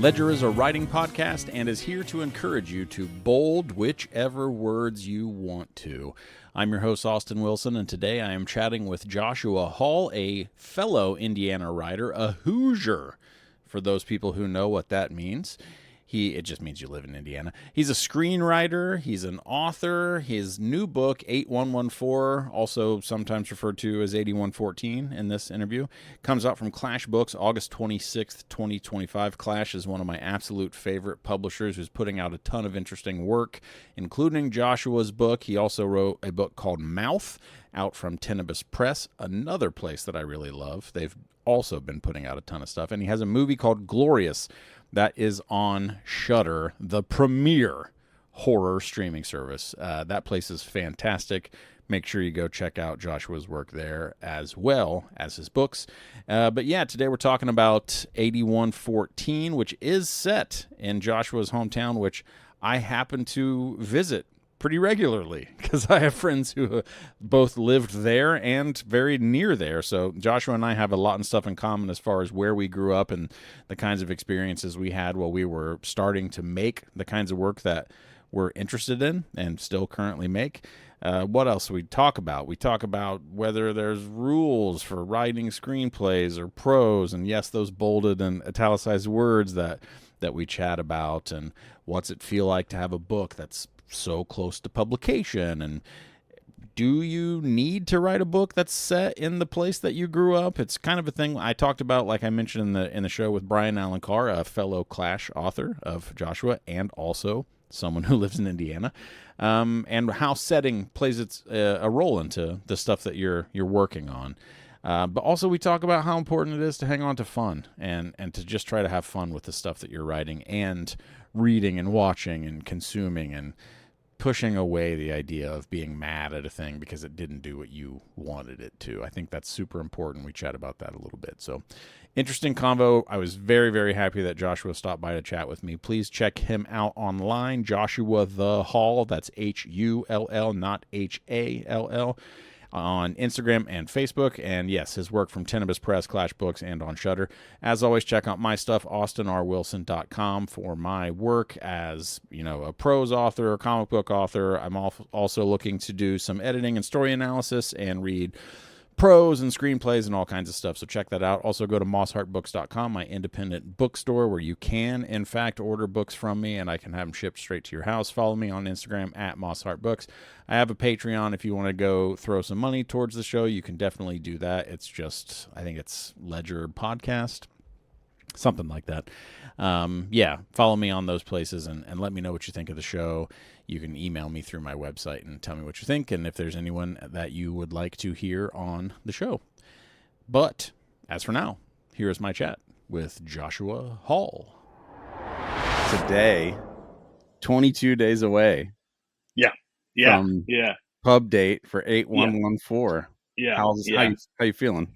Ledger is a writing podcast and is here to encourage you to bold whichever words you want to. I'm your host, Austin Wilson, and today I am chatting with Joshua Hall, a fellow Indiana writer, a Hoosier, for those people who know what that means. It just means you live in Indiana. He's a screenwriter. He's an author. His new book, 8114, also sometimes referred to as 8114 in this interview, comes out from Clash Books August 26th, 2025. Clash is one of my absolute favorite publishers who's putting out a ton of interesting work, including Joshua's book. He also wrote a book called Mouth, out from Tenebris Press, another place that I really love. They've also been putting out a ton of stuff. And he has a movie called Glorious, that is on Shudder, the premier horror streaming service. That place is fantastic. Make sure you go check out Joshua's work there as well as his books. But yeah, today we're talking about 8114, which is set in Joshua's hometown, which I happen to visit pretty regularly because I have friends who both lived there and very near there. So Joshua and I have a lot of stuff in common as far as where we grew up and the kinds of experiences we had while we were starting to make the kinds of work that we're interested in and still currently make. What else do we talk about? We talk about whether there's rules for writing screenplays or prose, and yes, those bolded and italicized words that we chat about, and what's it feel like to have a book that's so close to publication, and do you need to write a book that's set in the place that you grew up? It's kind of a thing I talked about, like I mentioned in the show with Brian Allen Carr, a fellow Clash author of Joshua and also someone who lives in Indiana, and how setting plays a role into the stuff that you're working on. But also we talk about how important it is to hang on to fun and to just try to have fun with the stuff that you're writing and reading and watching and consuming, and pushing away the idea of being mad at a thing because it didn't do what you wanted it to. I think that's super important. We chat about that a little bit. So interesting convo. I was very, very happy that Joshua stopped by to chat with me. Please check him out online. Joshua the Hall. That's Hull, not Hall. On Instagram and Facebook, and yes, his work from Tenebris Press, Clash Books, and on Shudder. As always, check out my stuff, austinrwilson.com, for my work as, a prose author, a comic book author. I'm also looking to do some editing and story analysis and read prose and screenplays and all kinds of stuff, so check that out. Also go to mossheartbooks.com, my independent bookstore, where you can, in fact, order books from me, and I can have them shipped straight to your house. Follow me on Instagram at mossheartbooks. I have a Patreon. If you want to go throw some money towards the show, you can definitely do that. It's just, I think it's Ledger Podcast, something like that. Yeah, follow me on those places and let me know what you think of the show. You can email me through my website and tell me what you think, and if there's anyone that you would like to hear on the show. But as for now, here is my chat with Joshua Hall. Today, 22 days away. From pub date for 8114. Yeah. How you feeling?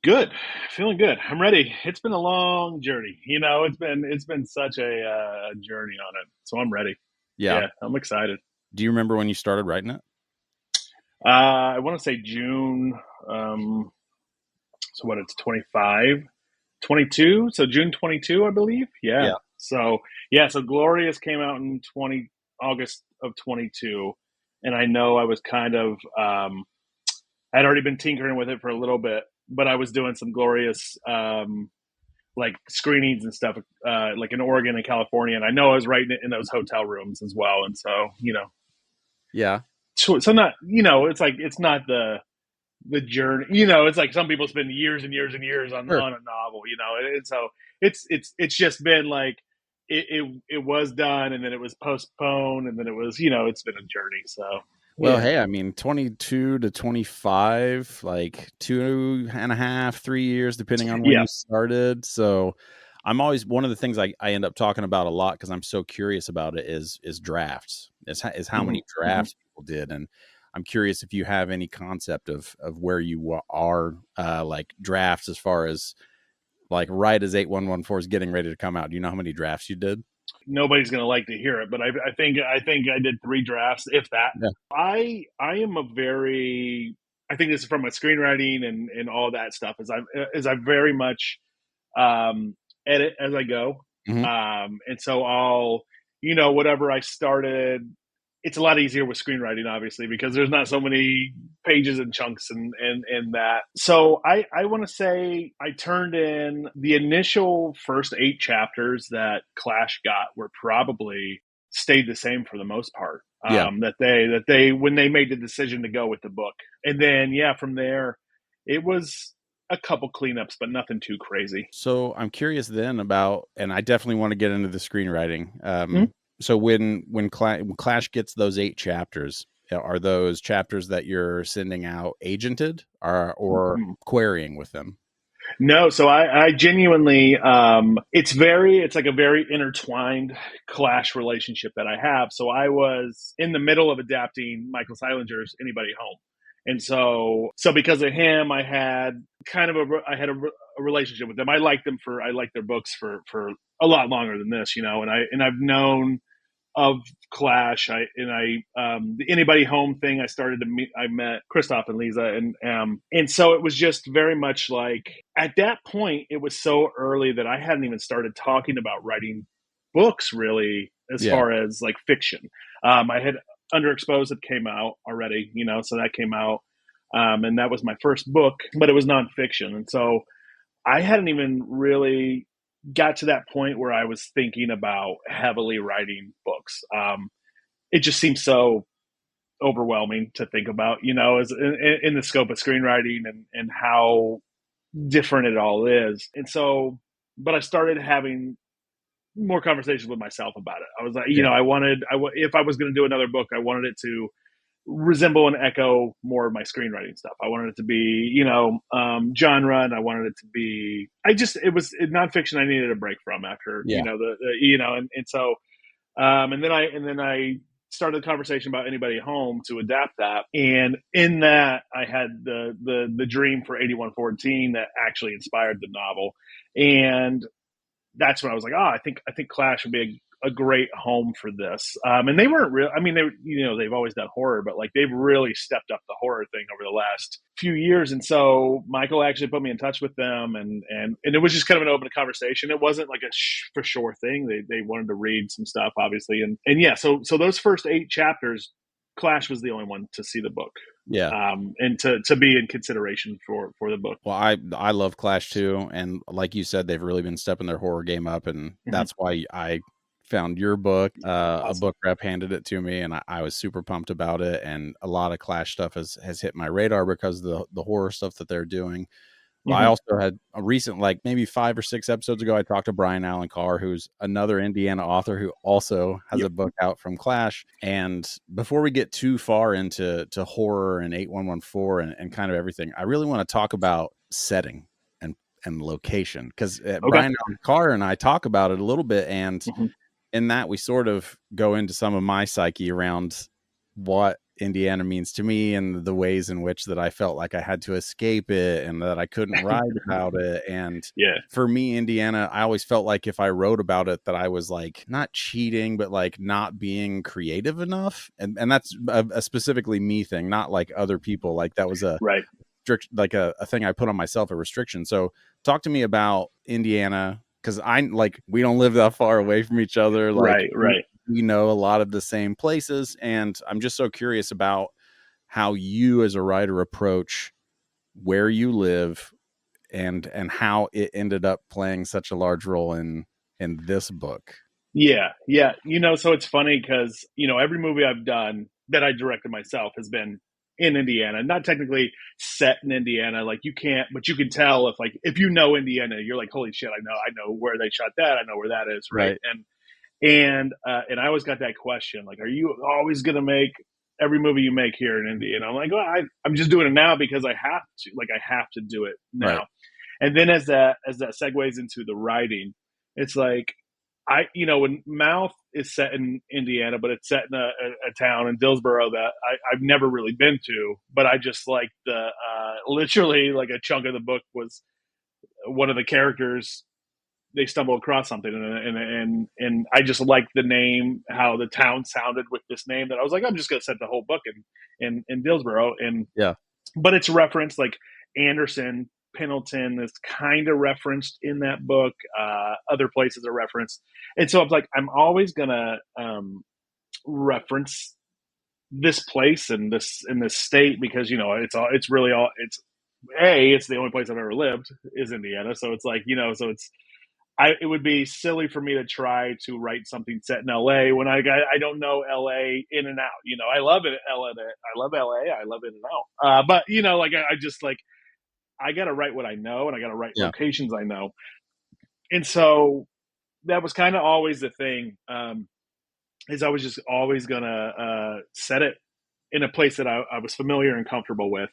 Good. Feeling good. I'm ready. It's been a long journey. It's been such a journey on it. So I'm ready. Yeah, I'm excited. Do you remember when you started writing it? I want to say June. So what, it's 25, 22. So June 22, I believe. Yeah. So Glorious came out in August of 22. And I know I was kind of, I'd already been tinkering with it for a little bit, but I was doing some Glorious, like screenings and stuff, like in Oregon and California. And I know I was writing it in those hotel rooms as well. And so, Yeah. So not, it's like, it's not the journey, it's like some people spend years and years and years on a novel, and so it's just been like, it was done, and then it was postponed, and then it was, it's been a journey. So, well, hey, I mean, 22 to 25, like 2.5, 3 years, depending on when you started. So I'm always, one of the things I end up talking about a lot, because I'm so curious about it, is drafts, is how many drafts people did. And I'm curious if you have any concept of where you are, like drafts, as far as like right as 8114 is getting ready to come out. Do you know how many drafts you did? Nobody's going to like to hear it, but I think I did 3 drafts, if that. Yeah. I am I think this is from my screenwriting and all that stuff, is I very much edit as I go. Mm-hmm. And so whatever I started, it's a lot easier with screenwriting, obviously, because there's not so many pages and chunks and that. So I want to say I turned in the initial first 8 chapters that Clash got were probably stayed the same for the most part. Yeah. That they when they made the decision to go with the book, and then from there, it was a couple cleanups, but nothing too crazy. So I'm curious then about, and I definitely want to get into the screenwriting. Mhm. So when Clash gets those 8 chapters, are those chapters that you're sending out agented or Mhm. querying with them? No, so I genuinely, it's like a very intertwined Clash relationship that I have. So I was in the middle of adapting Michael Silinger's Anybody Home. And so because of him, I had a relationship with them. I liked their books for a lot longer than this, and I've known of Clash. The Anybody Home thing. I met Christoph and Lisa, and so it was just very much like at that point it was so early that I hadn't even started talking about writing books really, as Yeah. far as like fiction. I had Underexposed that came out already, so that came out, and that was my first book, but it was nonfiction, and so I hadn't even really got to that point where I was thinking about heavily writing books. It just seems so overwhelming to think about, as in the scope of screenwriting and how different it all is. And so, but I started having more conversations with myself about it. I was like, Yeah. if I was going to do another book, I wanted it to resemble and echo more of my screenwriting stuff. I wanted it to be, genre, and I wanted it to be. It was nonfiction. I needed a break from after, Yeah. and so, and then I started the conversation about Anybody Home to adapt that, and in that I had the dream for 8114 that actually inspired the novel, and that's when I was like, I think Clash would be a great home for this. And they weren't real. I mean, they've always done horror, but like they've really stepped up the horror thing over the last few years. And so Michael actually put me in touch with them, and it was just kind of an open conversation. It wasn't like a for sure thing. They wanted to read some stuff, obviously, and yeah. So those first 8 chapters, Clash was the only one to see the book. Yeah. And to be in consideration for the book. Well, I love Clash too, and like you said, they've really been stepping their horror game up, and that's why I found your book. Awesome. A book rep handed it to me, and I was super pumped about it. And a lot of Clash stuff has hit my radar because of the horror stuff that they're doing. Well, I also had a recent, like maybe 5 or 6 episodes ago, I talked to Brian Allen Carr, who's another Indiana author who also has a book out from Clash. And before we get too far into horror and 8114 and kind of everything, I really want to talk about setting and location, because Brian Allen Carr and I talk about it a little bit. And in that, we sort of go into some of my psyche around what Indiana means to me and the ways in which that I felt like I had to escape it and that I couldn't write about it. And for me, Indiana, I always felt like if I wrote about it, that I was like not cheating, but like not being creative enough. And that's a specifically me thing, not like other people. Like that was a like a thing I put on myself, a restriction. So talk to me about Indiana, because we don't live that far away from each other. Like we know a lot of the same places, and I'm just so curious about how you as a writer approach where you live and how it ended up playing such a large role in this book. Yeah. So it's funny because every movie I've done that I directed myself has been in Indiana, not technically set in Indiana. Like you can't, but you can tell if you know Indiana, you're like, holy shit, I know where they shot that. I know where that is, right? And I always got that question, like, are you always going to make every movie you make here in Indy? And I'm like, well, I'm just doing it now because I have to. Like, I have to do it now. Right. And then as that segues into the writing, it's like when Mouth is set in Indiana, but it's set in a town in Dillsboro that I've never really been to, but I just like literally like a chunk of the book was one of the characters. They stumble across something and I just liked the name, how the town sounded with this name, that I was like, I'm just going to set the whole book in Dillsboro. But it's referenced like Anderson, Pendleton is kind of referenced in that book. Other places are referenced. And so I'm like, I'm always going to reference this place and this in this state because, you know, it's the only place I've ever lived is Indiana. So it's like, you know, so it would be silly for me to try to write something set in LA when I don't know LA in and out. You know, I love it. I love LA. I love in and out. But you know, like I just like, I got to write what I know and I got to write locations I know. And so that was kind of always the thing. Is I was just always going to set it in a place that I was familiar and comfortable with.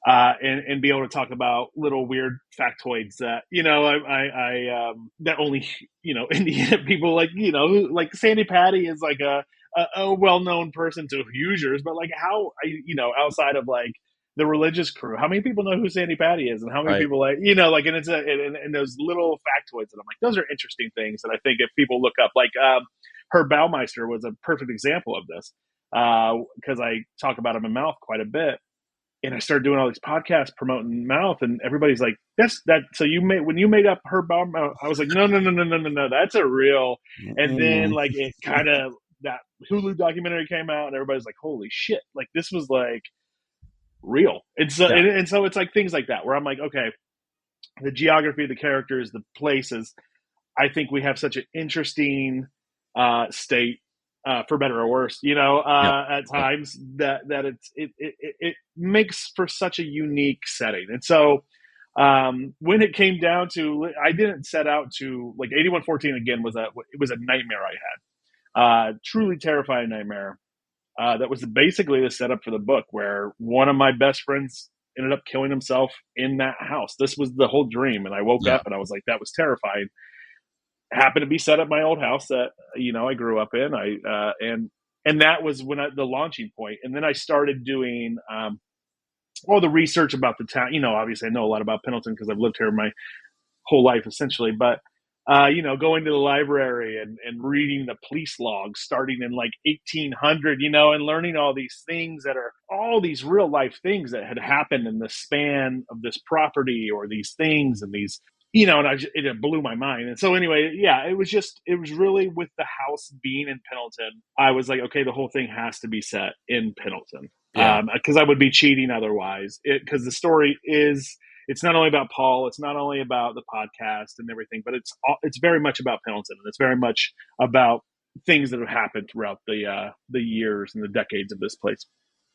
And be able to talk about little weird factoids that, you know, I that only, you know, Indiana people like, you know, like Sandy Patty is like a well-known person to Hoosiers, but like how, you know, outside of like the religious crew, how many people know who Sandy Patty is and how many people like, you know, like, and it's and those little factoids that I'm like, those are interesting things that I think if people look up, like Herb Baumeister was a perfect example of this because I talk about him in Mouth quite a bit. And I started doing all these podcasts promoting Mouth, and everybody's like, "That's that." So when you made up Herb Baumeister, I was like, "No, that's a real." And then like it kind of that Hulu documentary came out, and everybody's like, "Holy shit!" Like this was like real. And so and so it's like things like that where I'm like, okay, the geography, the characters, the places. I think we have such an interesting state. For better or worse, you know, at times that it makes for such a unique setting. And so when it came down to, I didn't set out to like 8114 again it was a nightmare I had, truly terrifying nightmare. That was basically the setup for the book where one of my best friends ended up killing himself in that house. This was the whole dream. And I woke up and I was like, that was terrifying. Happened to be set at my old house that, you know, I grew up in. And that was the launching point. And then I started doing all the research about the town. You know, obviously I know a lot about Pendleton because I've lived here my whole life essentially. But you know, going to the library and reading the police logs starting in like 1800, you know, and learning all these things that are all these real life things that had happened in the span of this property or these things and these, you know, and it blew my mind. And so anyway, yeah, it was really with the house being in Pendleton, I was like, okay, the whole thing has to be set in Pendleton. Because I would be cheating otherwise. Because the story it's not only about Paul, it's not only about the podcast and everything, but it's very much about Pendleton, and it's very much about things that have happened throughout the years and the decades of this place.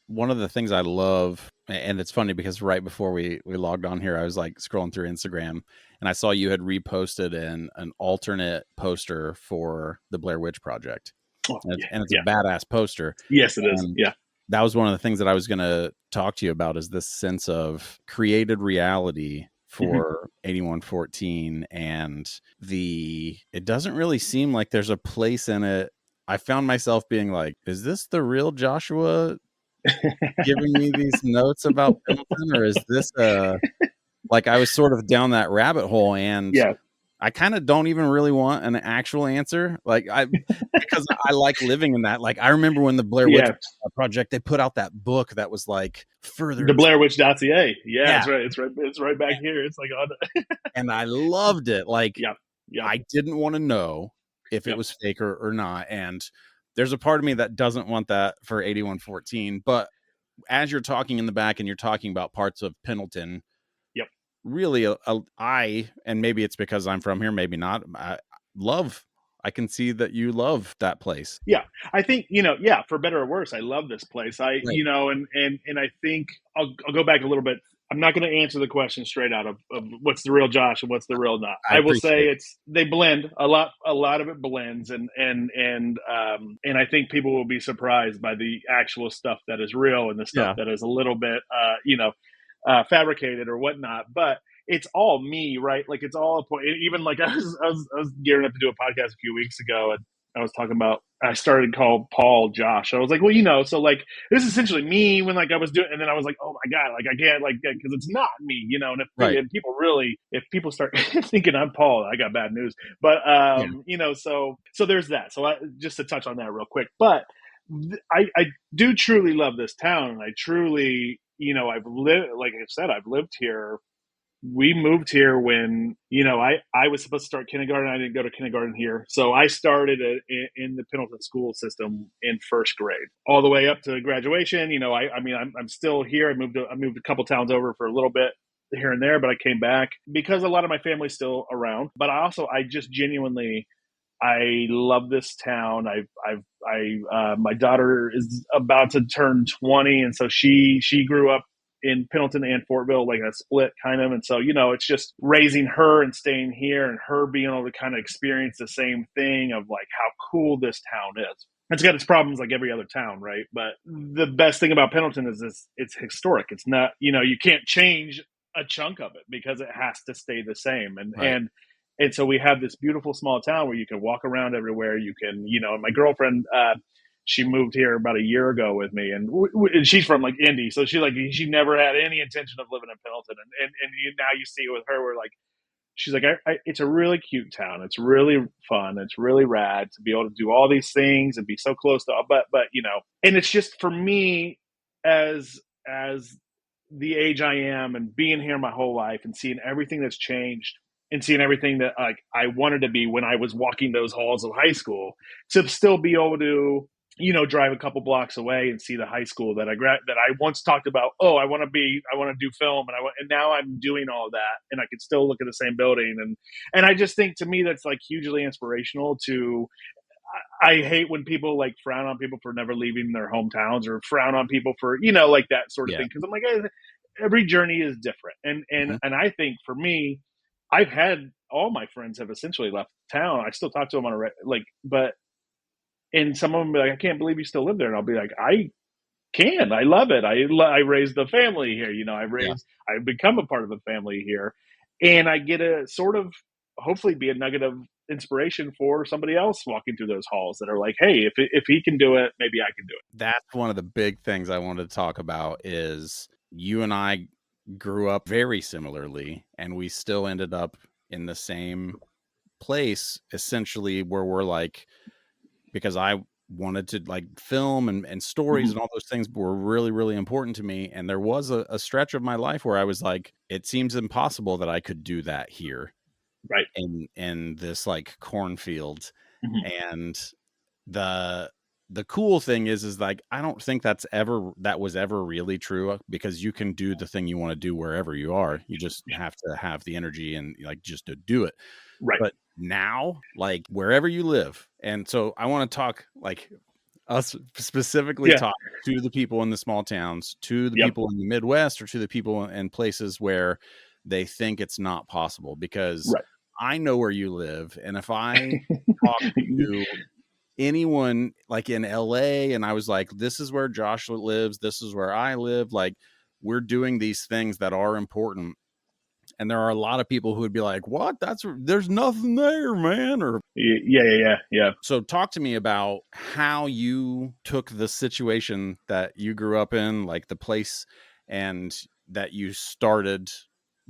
One of the things I love, and it's funny because right before we logged on here, I was like scrolling through Instagram and I saw you had reposted an alternate poster for the Blair Witch Project. And it's a badass poster. Yes, it is. Yeah. That was one of the things that I was going to talk to you about is this sense of created reality for 8114. And it doesn't really seem like there's a place in it. I found myself being like, is this the real Joshua giving me these notes about Pendleton, or is this like I was sort of down that rabbit hole, and I kind of don't even really want an actual answer, like because I like living in that. Like I remember when the Blair Witch Project, they put out that book that was like further the Blair Witch dossier. That's right. It's right back here. It's like on and I loved it. Like I didn't want to know if it was fake or not, and there's a part of me that doesn't want that for 8114. But as you're talking in the back and you're talking about parts of Pendleton, really, and maybe it's because I'm from here, maybe not. I can see that you love that place. Yeah, I think, you know, for better or worse, I love this place. You know, and I think I'll go back a little bit. I'm not going to answer the question straight out of what's the real Josh and what's the real not. I will say they blend a lot of it blends, and I think people will be surprised by the actual stuff that is real and the stuff that is a little bit you know, fabricated or whatnot. But it's all me, right? Like it's all a point. Even like I was gearing up to do a podcast a few weeks ago, and I was talking about, I started called Paul Josh. I was like, well, you know, so like this is essentially me when like I was doing, and then I was like, oh my God, like I can't like, because it's not me, you know, and if people start thinking I'm Paul, I got bad news. But you know, so there's that. So just to touch on that real quick, but I do truly love this town, and I truly, you know, I've lived, like I said, I've lived here we moved here when, I was supposed to start kindergarten. I didn't go to kindergarten here. So I started in the Pendleton school system in first grade all the way up to graduation. I'm still here. I moved a couple towns over for a little bit here and there, but I came back because a lot of my family's still around. But I just genuinely, I love this town. My daughter is about to turn 20. And so she grew up in Pendleton and Fortville, like a split kind of. And so, it's just raising her and staying here and her being able to kind of experience the same thing of like how cool this town is. It's got its problems like every other town, right? But the best thing about Pendleton is it's historic. It's not, you can't change a chunk of it because it has to stay the same. And so we have this beautiful small town where you can walk around everywhere. You can, and my girlfriend, she moved here about a year ago with me, and she's from like Indy, so she never had any intention of living in Pendleton, and now you see it with her, where like she's like, it's a really cute town, it's really fun, it's really rad to be able to do all these things and be so close to, but and it's just for me as the age I am and being here my whole life and seeing everything that's changed and seeing everything that like I wanted to be when I was walking those halls of high school, to still be able to drive a couple blocks away and see the high school that I once talked about. Oh, I want to do film, and now I'm doing all of that, and I can still look at the same building, and I just think to me that's like hugely inspirational. I hate when people like frown on people for never leaving their hometowns, or frown on people for like that sort of thing, because I'm like, every journey is different, and I think for me, I've had all my friends have essentially left town. I still talk to them and some of them be like, I can't believe you still live there. And I'll be like, I can. I love it. I raised a family here. I've become a part of a family here. And I get to sort of hopefully be a nugget of inspiration for somebody else walking through those halls that are like, hey, if he can do it, maybe I can do it. That's one of the big things I wanted to talk about is you and I grew up very similarly, and we still ended up in the same place, essentially, where we're like, because I wanted to like film and stories and all those things were really, really important to me. And there was a stretch of my life where I was like, it seems impossible that I could do that here. Right. In this like cornfield. And the cool thing is like, I don't think that was ever really true, because you can do the thing you want to do wherever you are. You just have to have the energy and like just to do it. Right. But now, like wherever you live. And so I want to talk like us specifically talk to the people in the small towns, to the people in the Midwest, or to the people in places where they think it's not possible, because I know where you live. And if I talk to anyone like in LA and I was like, this is where Joshua lives, this is where I live, like we're doing these things that are important. And there are a lot of people who would be like, what? There's nothing there, man. Or yeah. So talk to me about how you took the situation that you grew up in, like the place, and that you started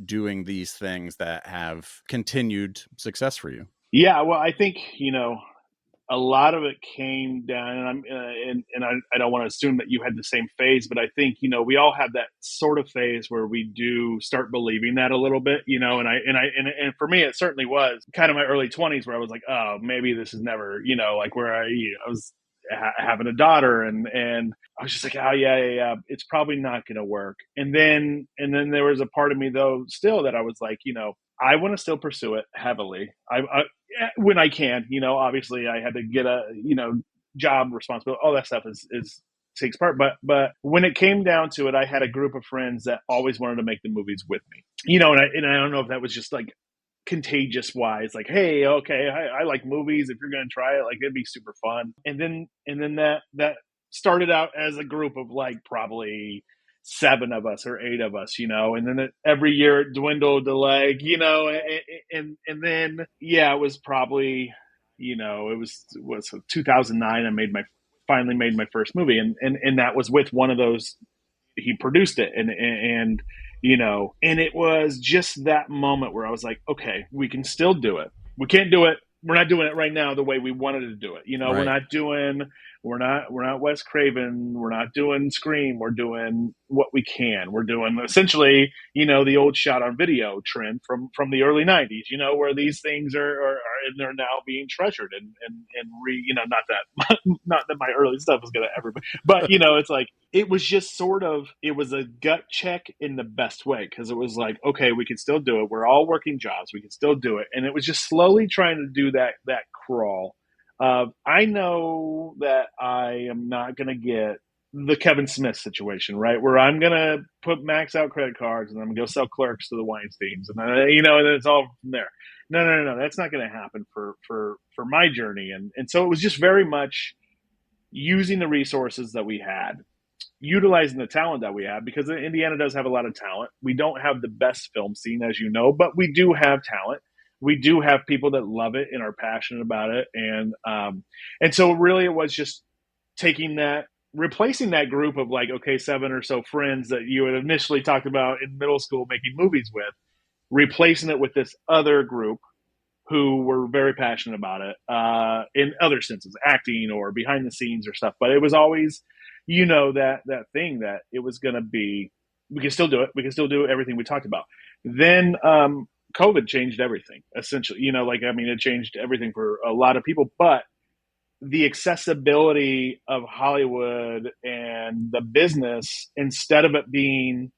doing these things that have continued success for you. Yeah. Well, I think, a lot of it came down, and I don't want to assume that you had the same phase, but I think, we all have that sort of phase where we do start believing that a little bit, and for me, it certainly was kind of my early 20s where I was like, oh, maybe this is never, like where I was having a daughter, and I was just like, oh yeah, it's probably not going to work. And then there was a part of me though, still, that I was like, I want to still pursue it heavily. When I can, obviously I had to get a, job responsibility, all that stuff is takes part. But when it came down to it, I had a group of friends that always wanted to make the movies with me, and I don't know if that was just like contagious wise, like, hey, okay, I like movies. If you're going to try it, like, it'd be super fun. And then that started out as a group of like probably 7 of us or 8 of us, and then every year it dwindled to like, and then, it was probably, it was 2009. I finally made my first movie. And that was with one of those, he produced it. And it was just that moment where I was like, okay, we can still do it. We can't do it. We're not doing it right now the way we wanted to do it. We're not doing we're not Wes Craven. We're not doing Scream. We're doing what we can. We're doing essentially, the old shot on video trend from the early '90s. Where these things are and they're now being treasured not that not that my early stuff is gonna ever, but it's like it was just it was a gut check in the best way, because it was like, okay, we can still do it. We're all working jobs. We can still do it, and it was just slowly trying to do that crawl. I know that I am not going to get the Kevin Smith situation, right? Where I'm going to put max out credit cards and I'm going to go sell clerks to the Weinsteins, and and then it's all from there. No. That's not going to happen for my journey. And so it was just very much using the resources that we had, utilizing the talent that we have, because Indiana does have a lot of talent. We don't have the best film scene, as you know, but we do have talent. We do have people that love it and are passionate about it. And so really it was just replacing that group of like, okay, 7 or so friends that you had initially talked about in middle school making movies with, replacing it with this other group who were very passionate about it, in other senses, acting or behind the scenes or stuff. But it was always, that thing that it was going to be, we can still do it. We can still do everything we talked about. Then, COVID changed everything, essentially. It changed everything for a lot of people, but the accessibility of Hollywood and the business, instead of it being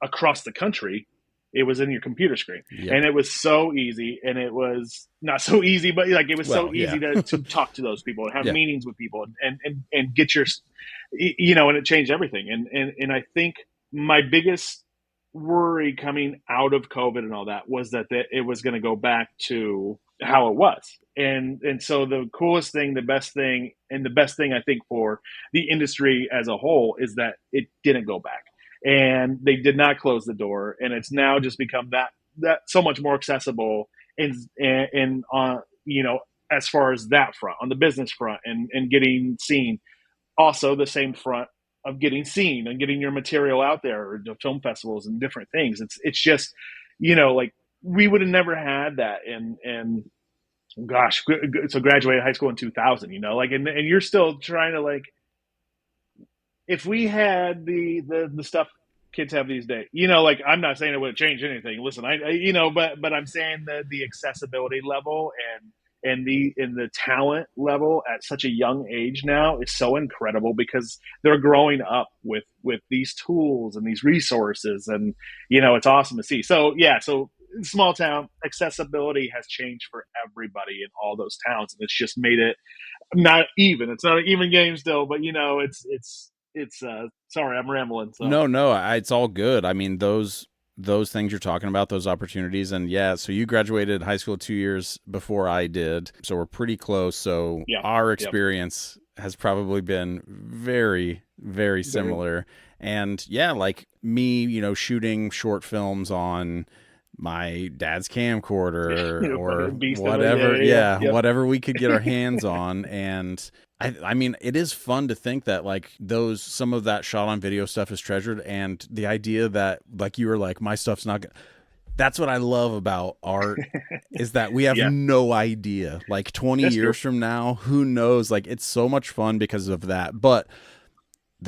across the country, it was in your computer screen. Yep. And it was so easy, and it was not so easy, but like, it was so easy to talk to those people and have meetings with people and get your, and it changed everything. And I think my biggest worry coming out of COVID and all that was that it was going to go back to how it was. And so the coolest thing, the best thing I think for the industry as a whole is that it didn't go back, and they did not close the door. And it's now just become that so much more accessible and as far as that front, on the business front and getting seen. Also the same front of getting seen and getting your material out there, or the film festivals and different things. It's just, like, we would have never had that. And gosh, so graduated high school in 2000, and you're still trying to, like, if we had the stuff kids have these days, I'm not saying it would have changed anything. Listen, but I'm saying that the accessibility level and the talent level at such a young age now is so incredible, because they're growing up with these tools and these resources, and it's awesome to see. So small town accessibility has changed for everybody in all those towns, and it's just made it it's not an even game still, but it's sorry, I'm rambling. So. No, it's all good. I mean, those things you're talking about, those opportunities. And so you graduated high school 2 years before I did. So we're pretty close. So our experience has probably been very, very similar. And like me, shooting short films on my dad's camcorder or whatever. Whatever we could get our hands on. And I mean, it is fun to think that like some of that shot on video stuff is treasured, and the idea that, like, you were like, my stuff's not good. That's what I love about art is that we have no idea. Like 20 years from now, who knows? Like, it's so much fun because of that. But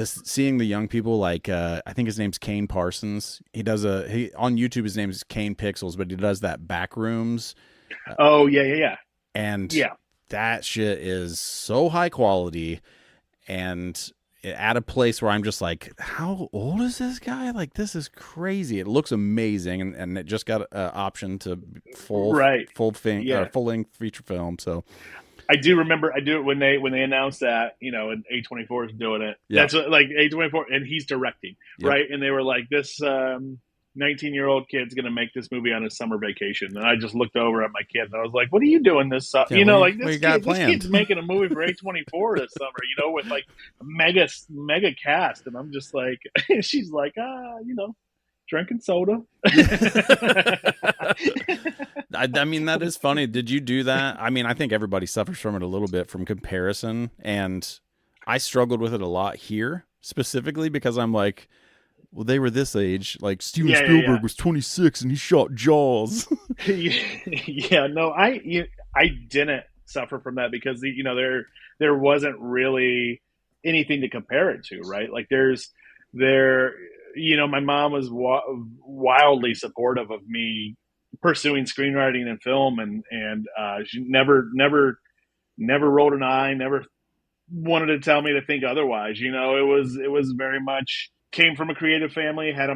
seeing the young people, like I think his name's Kane Parsons. He on YouTube. His name is Kane Pixels, but he does that Backrooms. Oh yeah. And that shit is so high quality, and at a place where I'm just like, how old is this guy? Like, this is crazy. It looks amazing, and it just got an option to full length feature film. So I do remember when they announced that, and A24 is doing it. Yeah. That's what, like, A24, and he's directing, right? And they were like, this 19-year-old kid's going to make this movie on his summer vacation. And I just looked over at my kid and I was like, what are you doing this summer? This kid's making a movie for A24 this summer, with like a mega cast. And I'm just like, she's like, drinking soda. I mean, that is funny. Did you do that? I mean, I think everybody suffers from it a little bit from comparison. And I struggled with it a lot here, specifically because I'm like, well, they were this age. Like, Steven Spielberg was 26 and he shot Jaws. No, I didn't suffer from that because there there wasn't really anything to compare it to, right? Like my mom was wildly supportive of me pursuing screenwriting and film, and she never rolled an eye, never wanted to tell me to think otherwise. It was very much came from a creative family, had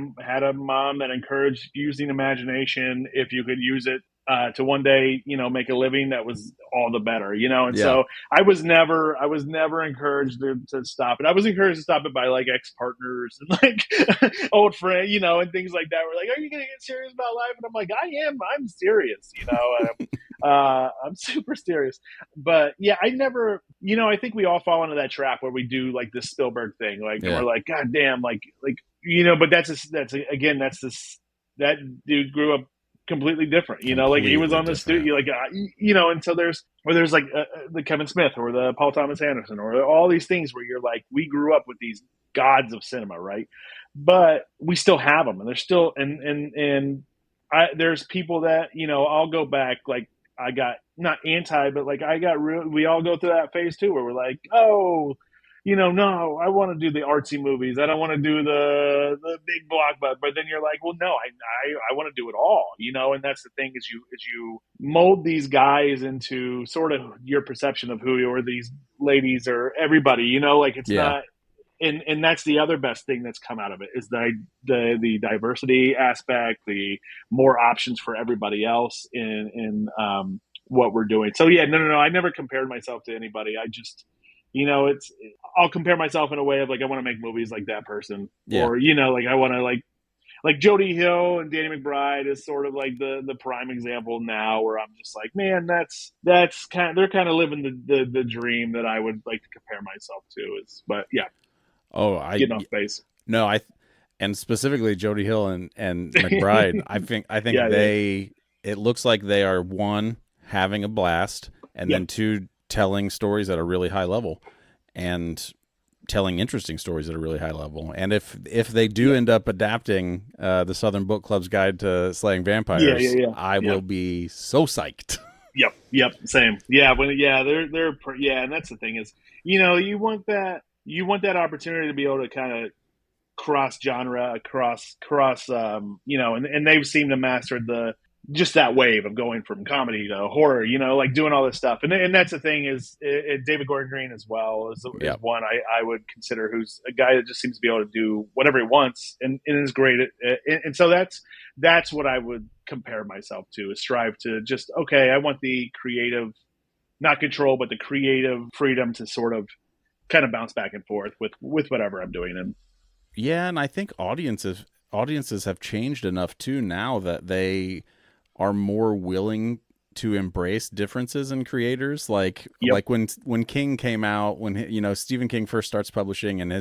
a mom that encouraged using imagination. If you could use it to one day, make a living, that was all the better, And so I was never encouraged to stop it. I was encouraged to stop it by like ex-partners and like old friends, and things like that. We're like, are you going to get serious about life? And I'm like, I'm serious, I'm super serious. But yeah, I never, I think we all fall into that trap where we do like this Spielberg thing. Like, and we're like, God damn, but that dude grew up completely different, like he was on the studio, like, and so there's like the Kevin Smith or the Paul Thomas Anderson or all these things where you're like, we grew up with these gods of cinema, right? But we still have them, and they're still, there's people that, I'll go back, like, I got not anti, but like we all go through that phase too, where we're like, oh, no, I want to do the artsy movies. I don't want to do the big blockbuster. But then you're like, well, no, I want to do it all, and that's the thing is you mold these guys into sort of your perception of who you are, these ladies or everybody, like it's not. And that's the other best thing that's come out of it is the diversity aspect, the more options for everybody else in what we're doing. So yeah, no, I never compared myself to anybody. I just, I'll compare myself in a way of like, I want to make movies like that person, or, like I want to like Jodie Hill and Danny McBride is sort of like the prime example now, where I'm just like, man, that's kind of, they're kind of living the dream that I would like to compare myself to but yeah. Oh, getting off base. No, and specifically Jodie Hill and McBride. I think it looks like they are, one, having a blast, and then two, telling stories at a really high level, and telling interesting stories at a really high level. And if they do end up adapting the Southern Book Club's Guide to Slaying Vampires, I will be so psyched. Yep, same. Yeah, they're and that's the thing is, you want that opportunity to be able to kind of cross genre, cross, and they've seemed to master just that wave of going from comedy to horror, like doing all this stuff. And that's the thing is David Gordon Green as well is one I would consider, who's a guy that just seems to be able to do whatever he wants and is great at. And so that's what I would compare myself to, is strive to just, okay, I want the creative, not control, but the creative freedom to sort of kind of bounce back and forth with whatever I'm doing. And and I think audiences have changed enough too now that they are more willing to embrace differences in creators. Like when King came out, when Stephen King first starts publishing, and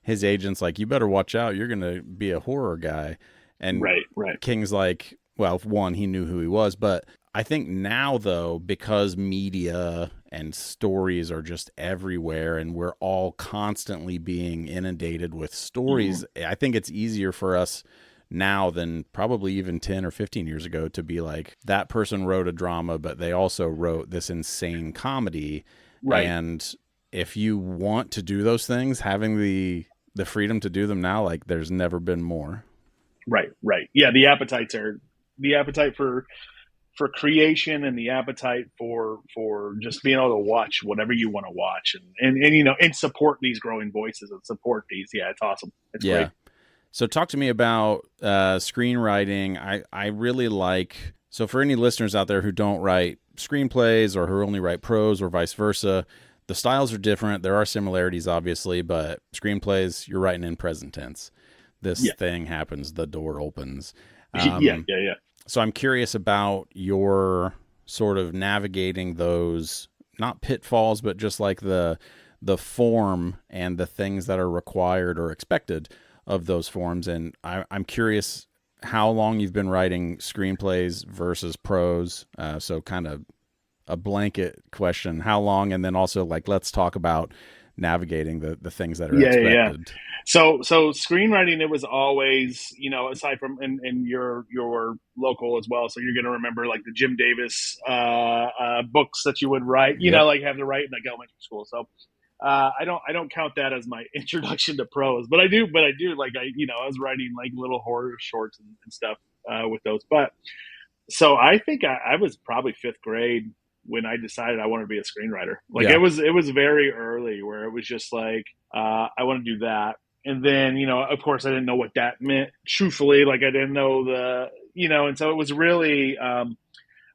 his agent's like, you better watch out, you're gonna be a horror guy. And right. King's like, well, one, he knew who he was, but I think now, though, because media and stories are just everywhere and we're all constantly being inundated with stories, I think it's easier for us now than probably even 10 or 15 years ago to be like, that person wrote a drama, but they also wrote this insane comedy. Right. And if you want to do those things, having the freedom to do them now, like, there's never been more. Right. Yeah, the appetite for creation and the appetite for just being able to watch whatever you want to watch and support these growing voices and support these. Yeah, it's awesome. It's great. So talk to me about screenwriting. I really like, so for any listeners out there who don't write screenplays or who only write prose or vice versa, the styles are different. There are similarities, obviously, but screenplays, you're writing in present tense. This thing happens, the door opens. Yeah. So I'm curious about your sort of navigating those, not pitfalls, but just like the form and the things that are required or expected of those forms. And I'm curious how long you've been writing screenplays versus prose. So kind of a blanket question, how long? And then also, like, let's talk about navigating the things that are expected. So screenwriting, it was always, aside from in your local as well. So you're going to remember like the Jim Davis books that you would write, like have to write in like elementary school. So I don't count that as my introduction to prose, but I do like I was writing like little horror shorts and stuff with those. But so I think I was probably fifth grade when I decided I wanted to be a screenwriter. Like it was very early where it was just like I want to do that. And then, of course, I didn't know what that meant, truthfully. Like, I didn't know and so it was really, I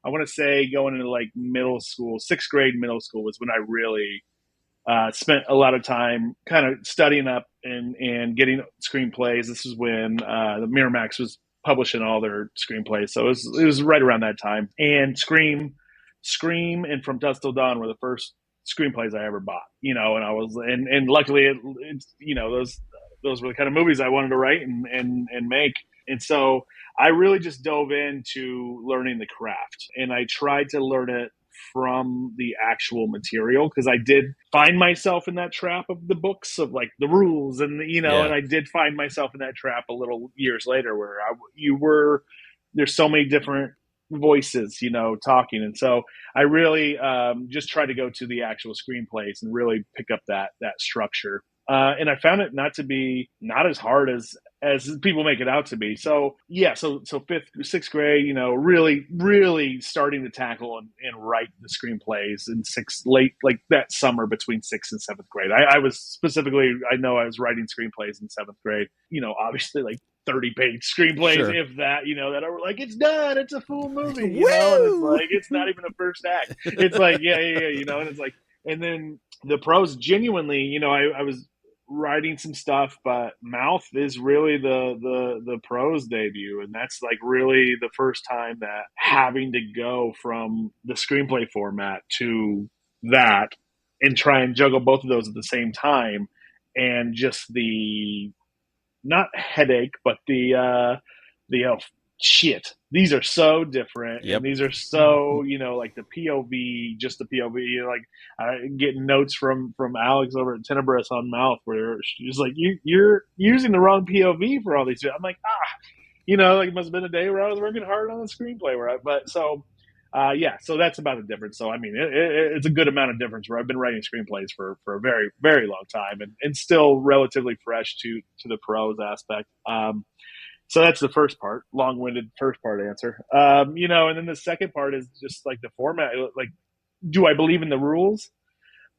want to say going into like middle school, sixth grade, middle school was when I really spent a lot of time kind of studying up and getting screenplays. This is when the Miramax was publishing all their screenplays. So it was right around that time. And Scream and From Dusk Till Dawn were the first screenplays I ever bought, and I was, and luckily those were the kind of movies I wanted to write and make. And so I really just dove into learning the craft, and I tried to learn it from the actual material, because I did find myself in that trap of the books of like the rules and and I did find myself in that trap a little years later where there's so many different voices, talking. And so I really just try to go to the actual screenplays and really pick up that structure. And I found it not as hard as people make it out to be. So sixth grade, really, really starting to tackle and write the screenplays in late, like that summer between sixth and seventh grade. I was writing screenplays in seventh grade, obviously like 30-page screenplays, sure, if that, that are like, it's done, it's a full movie, and it's like, it's not even a first act. It's like, and it's like, and then the prose, genuinely, I was writing some stuff, but Mouth is really the prose debut, and that's like really the first time that having to go from the screenplay format to that and try and juggle both of those at the same time, and just the not headache, but the shit, these are so different. Yep. And these are so, like the POV, just the POV, like getting notes from Alex over at Tenebris on Mouth, where she's like, you're using the wrong POV for all these. I'm like, like it must have been a day where I was working hard on the screenplay so that's about the difference. So, I mean, it's a good amount of difference where I've been writing screenplays for a very, very long time and still relatively fresh to the prose aspect. So that's the first part, long-winded first part answer. And then the second part is just like the format. Like, do I believe in the rules?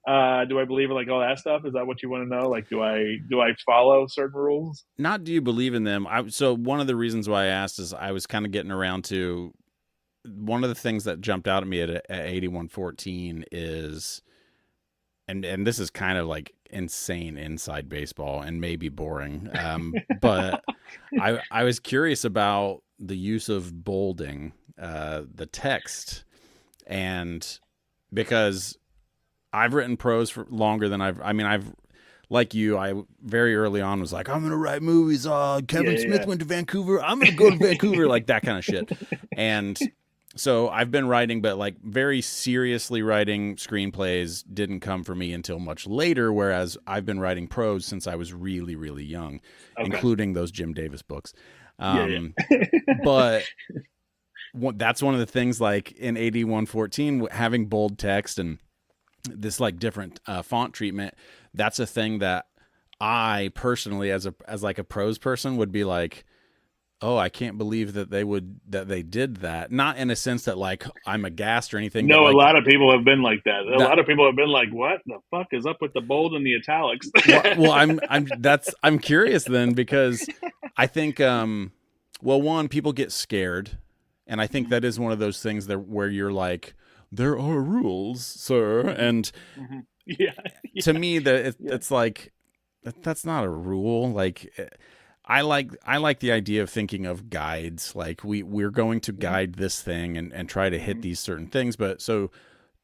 Do I believe in like all that stuff? Is that what you want to know? Like, do I follow certain rules? Not do you believe in them. So one of the reasons why I asked is I was kind of getting around to one of the things that jumped out at me at 8114 is, and this is kind of like insane inside baseball and maybe boring. But I was curious about the use of bolding the text, and because I've written prose for longer than I've like you, I very early on was like, I'm going to write movies. Kevin Smith went to Vancouver. I'm going to go to Vancouver, like that kind of shit. And so I've been writing, but like very seriously writing screenplays didn't come for me until much later, whereas I've been writing prose since I was really, really young, including those Jim Davis books. But that's one of the things, like in 8114, having bold text and this like different font treatment, that's a thing that I personally, as like a prose person, would be like, oh, I can't believe that they did that. Not in a sense that like I'm aghast or anything. No, like, a lot of people have been like that. A lot of people have been like, what the fuck is up with the bold and the italics? well, I'm curious then, because I think, one, people get scared. And I think that is one of those things where you're like, there are rules, sir. And to me, it's like, that's not a rule. Like, I like the idea of thinking of guides. Like we're going to guide this thing and try to hit these certain things. But so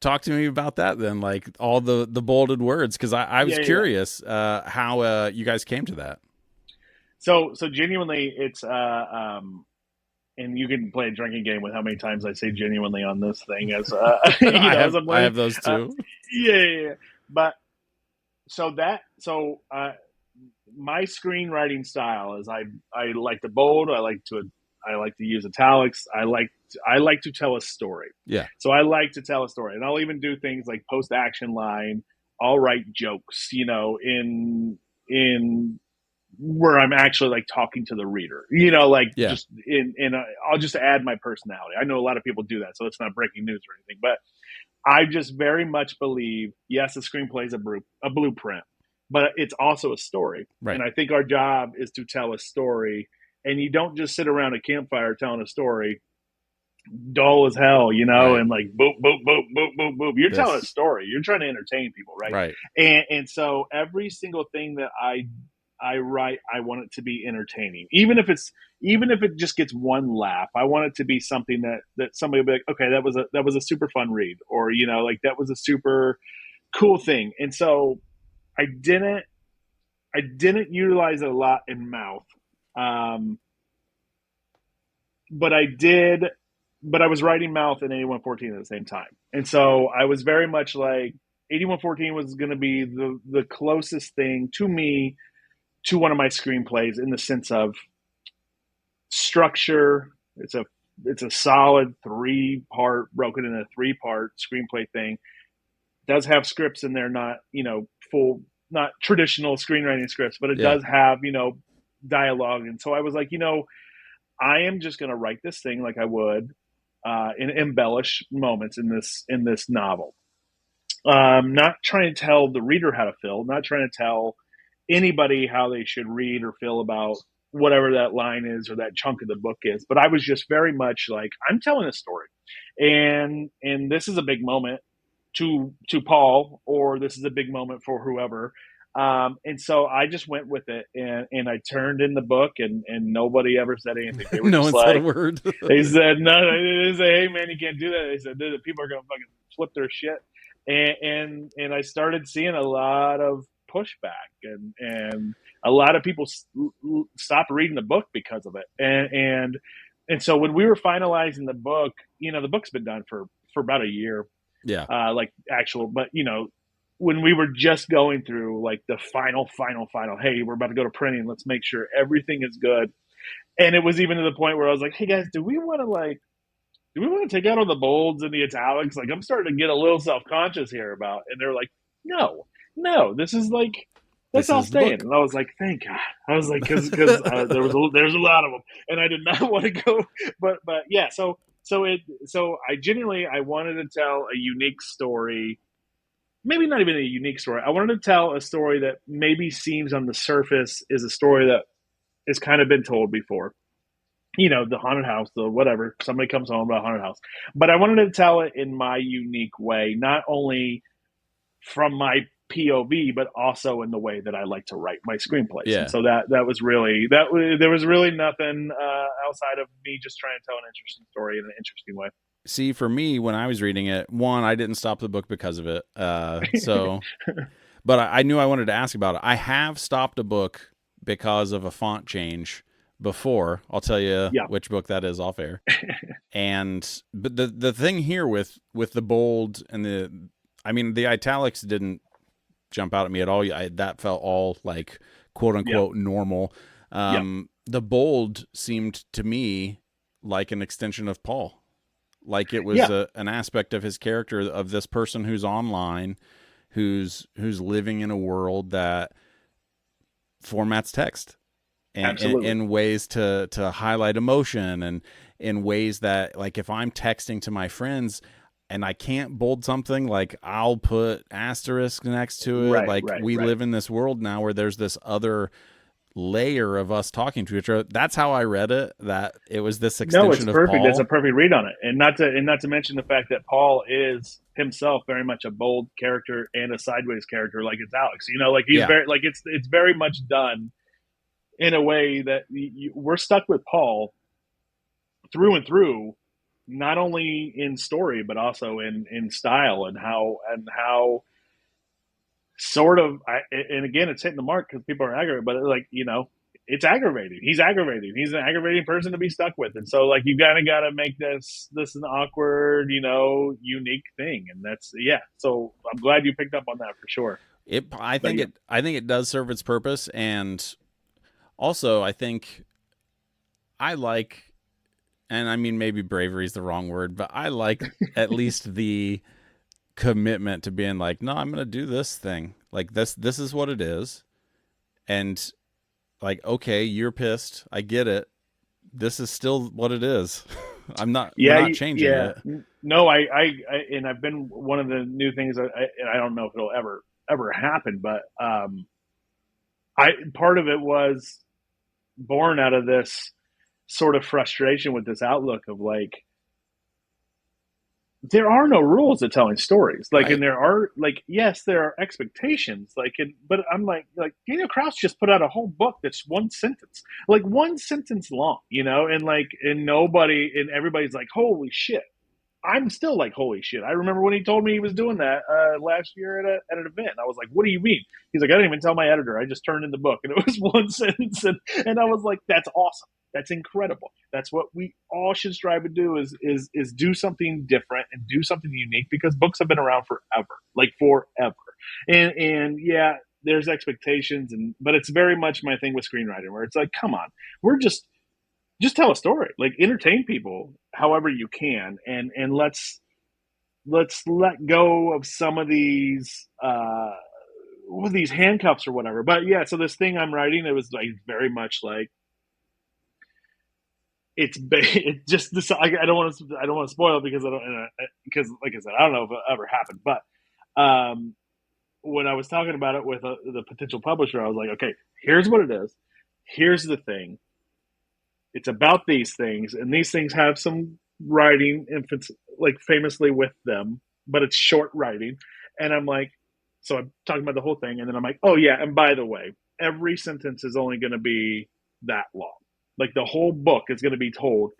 talk to me about that then, like all the bolded words. Cause I was curious how you guys came to that. So genuinely it's, and you can play a drinking game with how many times I say genuinely on this thing as, I have those too. Yeah. But My screenwriting style is I like to bold. I like to use italics. I like to tell a story. Yeah. So I like to tell a story, and I'll even do things like post action line. I'll write jokes, in where I'm actually like talking to the reader, like Yeah. just I'll just add my personality. I know a lot of people do that, so it's not breaking news or anything, but I just very much believe, yes, a screenplay is a blueprint, but it's also a story. Right. And I think our job is to tell a story. And you don't just sit around a campfire telling a story dull as hell, Right. and like boop, boop, boop, boop, boop, boop. You're telling a This. story. You're trying to entertain people, right? Right. And so every single thing that I write, I want it to be entertaining. Even if it just gets one laugh, I want it to be something that somebody will be like, okay, that was a super fun read, or like that was a super cool thing. And so I didn't utilize it a lot in mouth, but I did. But I was writing mouth and 8114 at the same time, and so I was very much like 8114 was going to be the closest thing to me to one of my screenplays in the sense of structure. It's a solid 3-part, broken into 3-part screenplay thing. It does have scripts in there, not full, not traditional screenwriting scripts, but it does have dialogue. And so I was like, I am just going to write this thing like I would and embellish moments in this novel. Not trying to tell the reader how to feel, not trying to tell anybody how they should read or feel about whatever that line is or that chunk of the book is. But I was just very much like, I'm telling a story, and this is a big moment to Paul, or this is a big moment for whoever. And so I just went with it, and I turned in the book, and nobody ever said anything. They were No just one said a like, word. they said, no, they didn't say, hey man, you can't do that. They said, the people are going to fucking flip their shit. And I started seeing a lot of pushback, and a lot of people stopped reading the book because of it. And so when we were finalizing the book, the book's been done for about a year. Yeah. But when we were just going through like the final, hey, we're about to go to printing. Let's make sure everything is good. And it was even to the point where I was like, hey guys, do we want to take out all the bolds and the italics? Like, I'm starting to get a little self-conscious here about, and they're like, no, this is like, that's all staying. And I was like, thank God. I was like, because there's a lot of them, and I did not want to go, but yeah. So I genuinely, I wanted to tell a unique story. Maybe not even a unique story. I wanted to tell a story that maybe seems on the surface is a story that has kind of been told before. The haunted house, the whatever, somebody comes home about a haunted house. But I wanted to tell it in my unique way, not only from my POV, but also in the way that I like to write my screenplays. Yeah. And so there was really nothing outside of me just trying to tell an interesting story in an interesting way. See, for me, when I was reading it, one, I didn't stop the book because of it. But I knew I wanted to ask about it. I have stopped a book because of a font change before. I'll tell you which book that is off air. But the thing here with the bold and the italics didn't jump out at me at all. That felt all like quote unquote normal. The bold seemed to me like an extension of Paul. Like it was an aspect of his character, of this person who's online, who's living in a world that formats text and in ways to highlight emotion, and in ways that, like, if I'm texting to my friends and I can't bold something, like I'll put asterisk next to it. We live in this world now where there's this other layer of us talking to each other. That's how I read it, that it was this extension of Paul. No, it's perfect. It's a perfect read on it. And not to mention the fact that Paul is himself very much a bold character and a sideways character, like it's Alex. Like he's very, like it's very much done in a way that we're stuck with Paul through and through, not only in story but also in style and how sort of, and again, it's hitting the mark because people are aggravated, but it's aggravating. He's aggravating. He's an aggravating person to be stuck with. And so, like, you got to make this an awkward, unique thing. And that's, so I'm glad you picked up on that for sure. I think it does serve its purpose, and also I think I like, and I mean maybe bravery is the wrong word, but I like at least the commitment to being like, no, I'm going to do this thing. Like this is what it is. And like, okay, you're pissed. I get it. This is still what it is. We're not changing it. No, and I've been one of the new things. And I don't know if it'll ever happen, but part of it was born out of this sort of frustration with this outlook of like, there are no rules to telling stories. Like, right. And there are like, yes, there are expectations. Like, but I'm like Daniel Krauss just put out a whole book that's one sentence long, and everybody's like, holy shit. I'm still like, holy shit. I remember when he told me he was doing that last year at an event. I was like, what do you mean? He's like, I didn't even tell my editor. I just turned in the book, and it was one sentence. And I was like, that's awesome. That's incredible. That's what we all should strive to do is do something different and do something unique, because books have been around forever. And yeah, there's expectations, but it's very much my thing with screenwriting, where it's like, come on, we're just tell a story, like entertain people however you can. And let's let go of some of these handcuffs or whatever. But yeah, so this thing I'm writing, it was like very much like, it just this. I don't want to spoil it because like I said, I don't know if it'll ever happen. But when I was talking about it with the potential publisher, I was like, okay, here's what it is. Here's the thing. It's about these things, and these things have some writing, like famously with them, but it's short writing. And I'm like, so I'm talking about the whole thing, and then I'm like, oh yeah, and by the way, every sentence is only going to be that long. Like the whole book is going to be told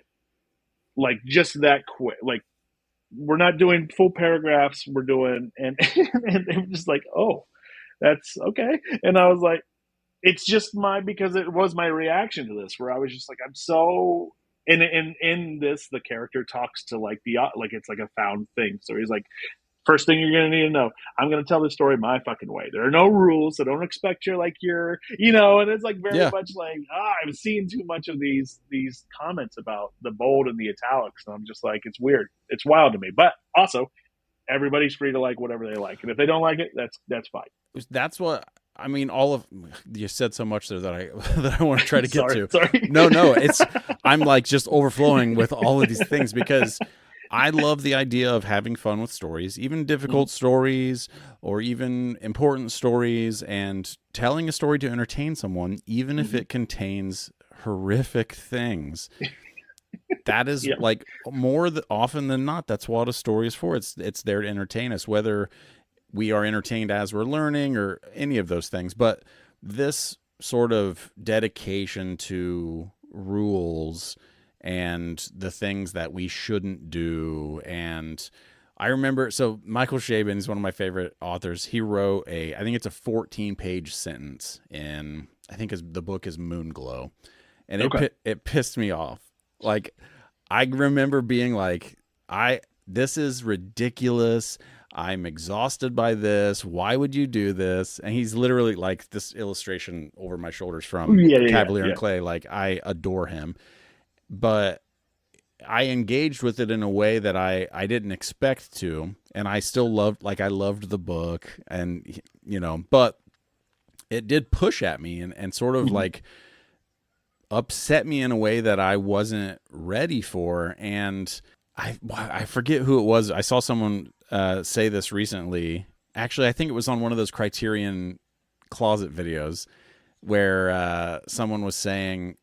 like just that quick. Like we're not doing full paragraphs. We're doing, and they were just like, oh, that's okay. And I was like, it's just because it was my reaction to this, where I was just like, I'm so, and in this, the character talks to like it's like a found thing. So he's like, first thing you're going to need to know, I'm going to tell the story my fucking way. There are no rules. So don't expect and it's like very much like, I'm seeing too much of these comments about the bold and the italics. And I'm just like, it's weird. It's wild to me. But also, everybody's free to like whatever they like. And if they don't like it, that's fine. That's what, I mean, you said so much there that I want to try to get to. Sorry. No, I'm like just overflowing with all of these things, because I love the idea of having fun with stories, even difficult stories or even important stories, and telling a story to entertain someone, even if it contains horrific things. That is like often than not, that's what a story is for. It's there to entertain us, whether we are entertained as we're learning or any of those things. But this sort of dedication to rules and the things that we shouldn't do. And I remember, so Michael Chabon is one of my favorite authors. He wrote I think it's a 14-page sentence in, I think the book is Moonglow. And it pissed me off. Like, I remember being like, this is ridiculous. I'm exhausted by this. Why would you do this? And he's literally like this illustration over my shoulders from Cavalier and Clay. Like, I adore him. But I engaged with it in a way that I didn't expect to, and I still loved the book, and but it did push at me and sort of like upset me in a way that I wasn't ready for. And I forget who it was. I saw someone say this recently. Actually, I think it was on one of those Criterion Closet videos where someone was saying,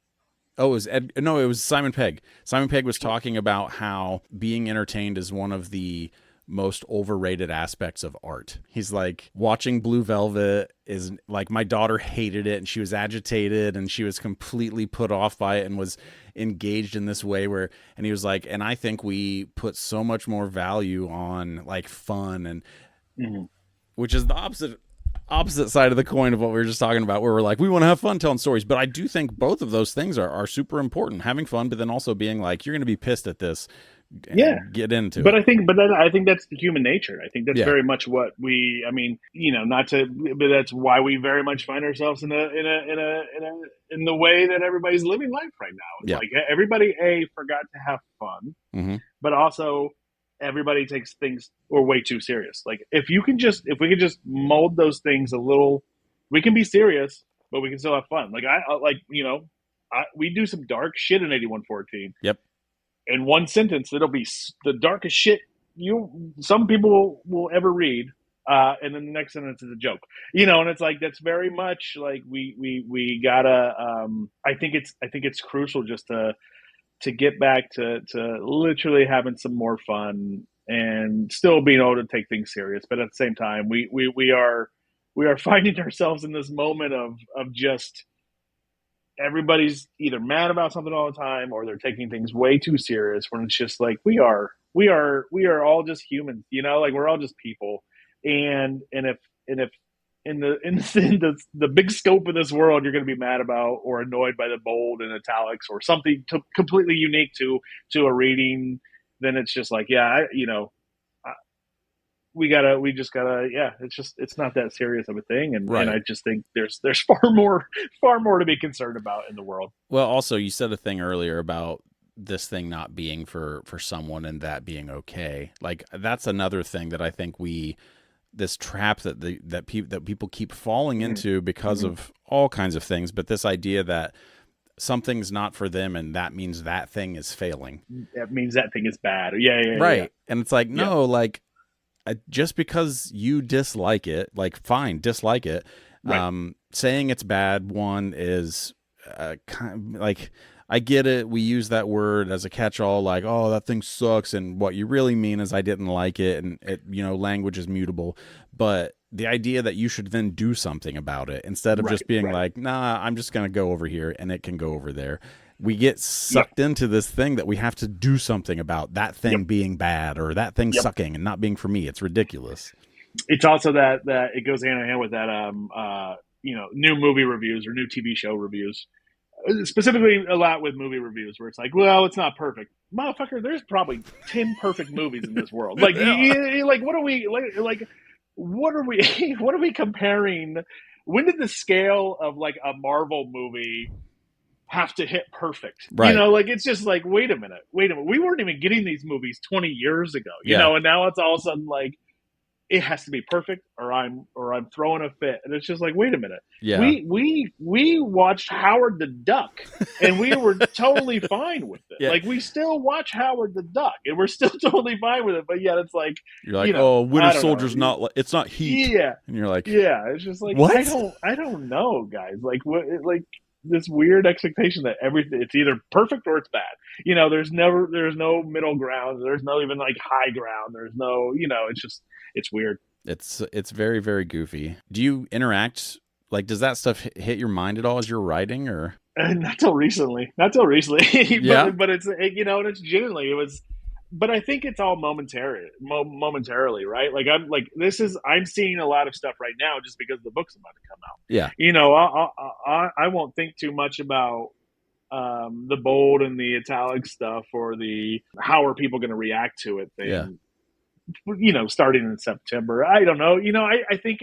oh, it was Simon Pegg. Simon Pegg was talking about how being entertained is one of the most overrated aspects of art. He's like, watching Blue Velvet is like, my daughter hated it and she was agitated and she was completely put off by it and was engaged in this way and he was like, and I think we put so much more value on like fun and which is the opposite side of the coin of what we were just talking about, where we're like, we want to have fun telling stories. But I do think both of those things are super important, having fun, but then also being like, you're going to be pissed at this. Yeah. get into But it. I think that's the human nature. I think that's very much what we. I mean, not to, but that's why we very much find ourselves in the way that everybody's living life right now. It's Yeah. like everybody forgot to have fun, but also everybody takes things way too serious. Like if we could just mold those things a little, we can be serious, but we can still have fun. Like we do some dark shit in 8114. Yep. In one sentence, it'll be the darkest shit some people will ever read, and then the next sentence is a joke, and it's like that's very much like we gotta. I think it's crucial just to get back to literally having some more fun and still being able to take things serious, but at the same time, we are finding ourselves in this moment of just everybody's either mad about something all the time or they're taking things way too serious, when it's just like we are all just humans, like we're all just people. And if in the big scope of this world you're going to be mad about or annoyed by the bold and italics or something completely unique to a reading, then it's just like, it's not that serious of a thing. And, right. And I just think there's far more to be concerned about in the world. Well, also you said a thing earlier about this thing not being for someone and that being okay. Like that's another thing that I think this trap that people keep falling into because of all kinds of things. But this idea that something's not for them and that means that thing is failing. That means that thing is bad. Yeah. Right. Yeah. And it's like, no, like, just because you dislike it, like fine, dislike it. Right. Saying it's bad, one is kind of like, I get it. We use that word as a catch-all, like, oh, that thing sucks. And what you really mean is I didn't like it. And it, language is mutable. But the idea that you should then do something about it instead of just being like, nah, I'm just going to go over here and it can go over there. We get sucked into this thing that we have to do something about that thing being bad or that thing sucking and not being for me. It's ridiculous. It's also that it goes hand in hand with that, new movie reviews or new TV show reviews, specifically a lot with movie reviews where it's like, well, it's not perfect. Motherfucker, there's probably 10 perfect movies in this world. Like, like what are we like? What are we comparing? When did the scale of like a Marvel movie have to hit perfect? Right. Like it's just like, wait a minute. We weren't even getting these movies 20 years ago, you know, and now it's all of a sudden like it has to be perfect or I'm throwing a fit. And it's just like, wait a minute. Yeah. We watched Howard the Duck and we were totally fine with it. Yeah. Like we still watch Howard the Duck and we're still totally fine with it. But yet it's like, you're like, oh, Winter Soldier's not, it's not heat. Yeah. And you're like, yeah, it's just like, what? I don't know, guys. Like what, like this weird expectation that everything, it's either perfect or it's bad. There's no middle ground. There's no even like high ground. There's no, it's weird. It's very, very goofy. Do you interact? Like, does that stuff hit your mind at all as you're writing, or? Not till recently. Yeah. but it's, and it's genuinely, it was, but I think it's all momentarily, right? Like I'm seeing a lot of stuff right now just because the book's about to come out. Yeah. I won't think too much about the bold and the italic stuff or the how are people going to react to it thing. Yeah. Starting in September. I don't know. I think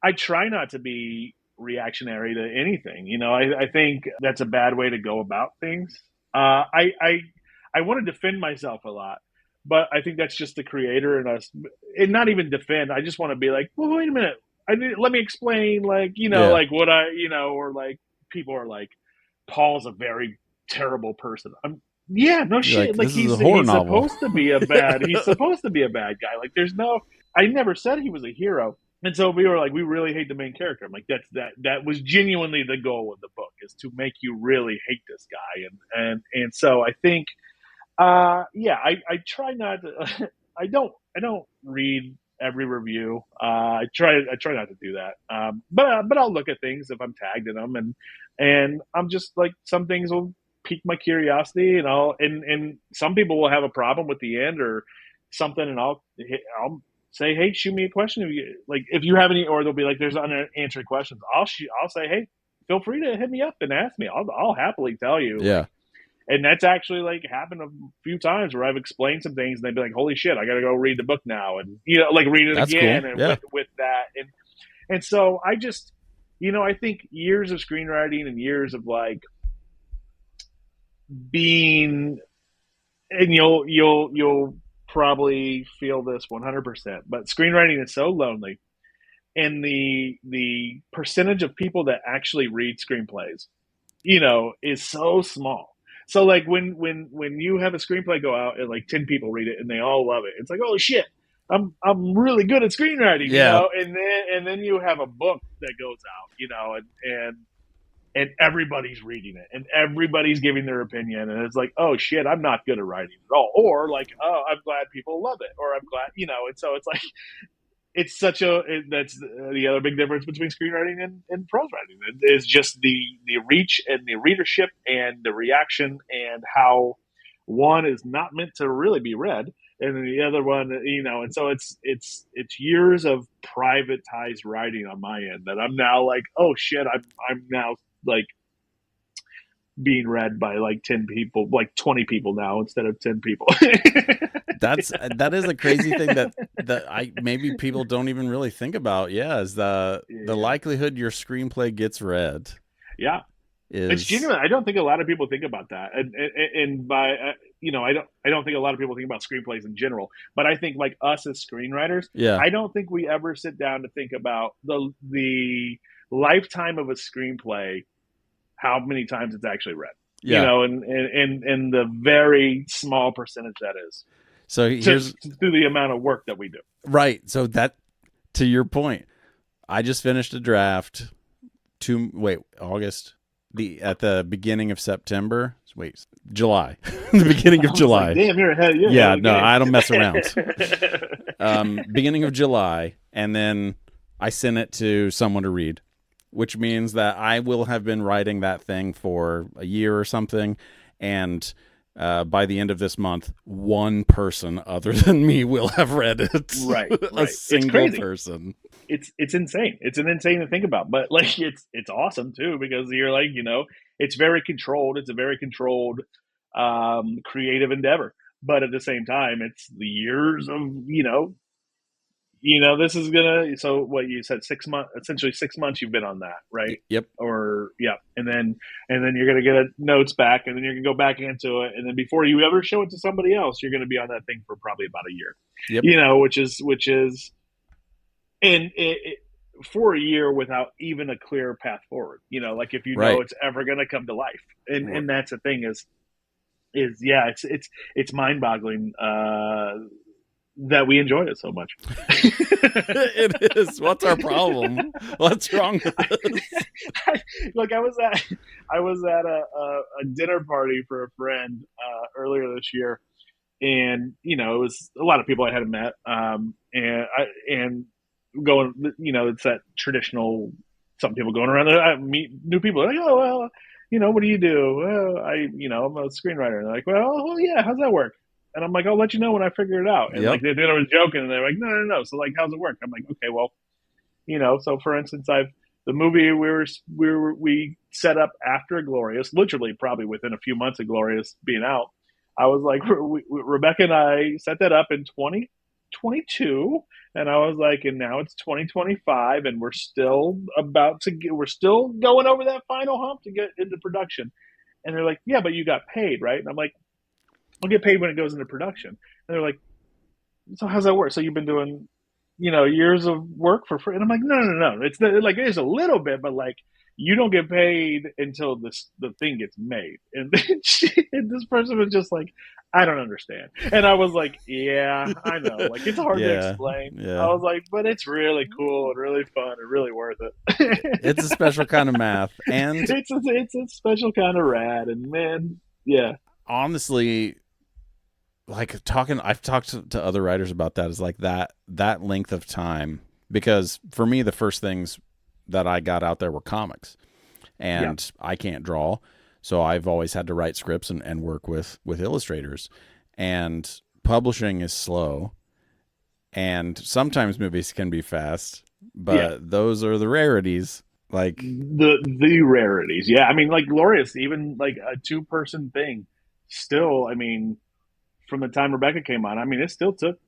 I try not to be reactionary to anything. I think that's a bad way to go about things. I want to defend myself a lot, but I think that's just the creator and us. And not even defend. I just want to be like, well, wait a minute. Let me explain, like, like what or like people are like, Paul's a very terrible person. Yeah, no shit. Like he's supposed to be a bad. He's supposed to be a bad guy. Like I never said he was a hero. And so we were like, we really hate the main character. I'm like, that was genuinely the goal of the book, is to make you really hate this guy. And so I think, I try not to. I don't read every review. I try not to do that. But I'll look at things if I'm tagged in them, and I'm just like, some things will pique my curiosity, and some people will have a problem with the end or something, and I'll say, hey, shoot me a question if you have any, or they'll be like, there's unanswered questions. I'll say, hey, feel free to hit me up and ask me. I'll happily tell you. Yeah. And that's actually like happened a few times where I've explained some things and they'd be like, holy shit, I got to go read the book now. And, like read it That's again. cool. And Yeah. with that. And so I just, I think years of screenwriting and years of like being, and you'll probably feel this 100%, but screenwriting is so lonely, and the percentage of people that actually read screenplays, is so small. So like when you have a screenplay go out and like 10 people read it and they all love it, it's like, oh shit, I'm really good at screenwriting, Yeah. and then you have a book that goes out, and everybody's reading it and everybody's giving their opinion, and it's like, oh shit, I'm not good at writing at all, or like, oh, I'm glad people love it, or I'm glad, and so it's like, it's that's the other big difference between screenwriting and prose writing is just the reach and the readership and the reaction, and how one is not meant to really be read, and then the other one, and so it's years of privatized writing on my end that I'm now like, oh shit, I'm now like being read by like 10 people, like 20 people now instead of 10 people. That is a crazy thing that maybe people don't even really think about. Yeah, is the likelihood your screenplay gets read. Yeah, it's genuine. I don't think a lot of people think about that, and by I don't think a lot of people think about screenplays in general. But I think like us as screenwriters, I don't think we ever sit down to think about the lifetime of a screenplay, how many times it's actually read. And the very small percentage that is. So here's through the amount of work that we do. Right. So that, to your point, I just finished a draft August, at the beginning of September. Wait, July, the beginning of July. Like, damn, you're ahead. Yeah, no, I don't mess around. Beginning of July. And then I sent it to someone to read, which means that I will have been writing that thing for a year or something. And by the end of this month, one person other than me will have read it. Right. A single person. It's insane. It's insane to think about, but like it's awesome too, because you're like, it's very controlled. It's a very controlled, creative endeavor. But at the same time, it's the years of, this is so what you said, 6 months, essentially 6 months you've been on that, right? Yep. Or yeah. And then you're going to get notes back, and then you're going to go back into it. And then before you ever show it to somebody else, you're going to be on that thing for probably about a year, which is, and for a year without even a clear path forward, like if know it's ever going to come to life. And that's the thing is it's mind boggling, that we enjoy it so much. It is. What's our problem? What's wrong with this? Like I was at a dinner party for a friend earlier this year, and it was a lot of people I hadn't met, and going, it's that traditional. Some people going around, I meet new people. Like, oh well, what do you do? Well, I'm a screenwriter. And they're like, well, yeah, how's that work? And I'm like, I'll let you know when I figure it out. And like they thought I was joking, and they're like, no. So like, how's it work? I'm like, okay, well, So for instance, the movie we set up after Glorious, literally probably within a few months of Glorious being out. I was like, Rebecca and I set that up in 2022, and I was like, and now it's 2025, and we're still going over that final hump to get into production. And they're like, yeah, but you got paid, right? And I'm like, I'll get paid when it goes into production. And they're like, so how's that work? So you've been doing, years of work for free? And I'm like, no. It's like, there's a little bit, but like, you don't get paid until the thing gets made. And this person was just like, I don't understand. And I was like, yeah, I know. Like, it's hard to explain. Yeah. I was like, but it's really cool and really fun and really worth it. It's a special kind of math. And it's a special kind of rad. And man, yeah. Honestly, like I've talked to other writers about that, is like that length of time, because for me, the first things that I got out there were comics, and I can't draw. So I've always had to write scripts and work with illustrators, and publishing is slow, and sometimes movies can be fast, but those are the rarities. Like the rarities. Yeah. I mean, like Glorious, even like a 2-person thing still, I mean, from the time Rebecca came on, I mean, it still took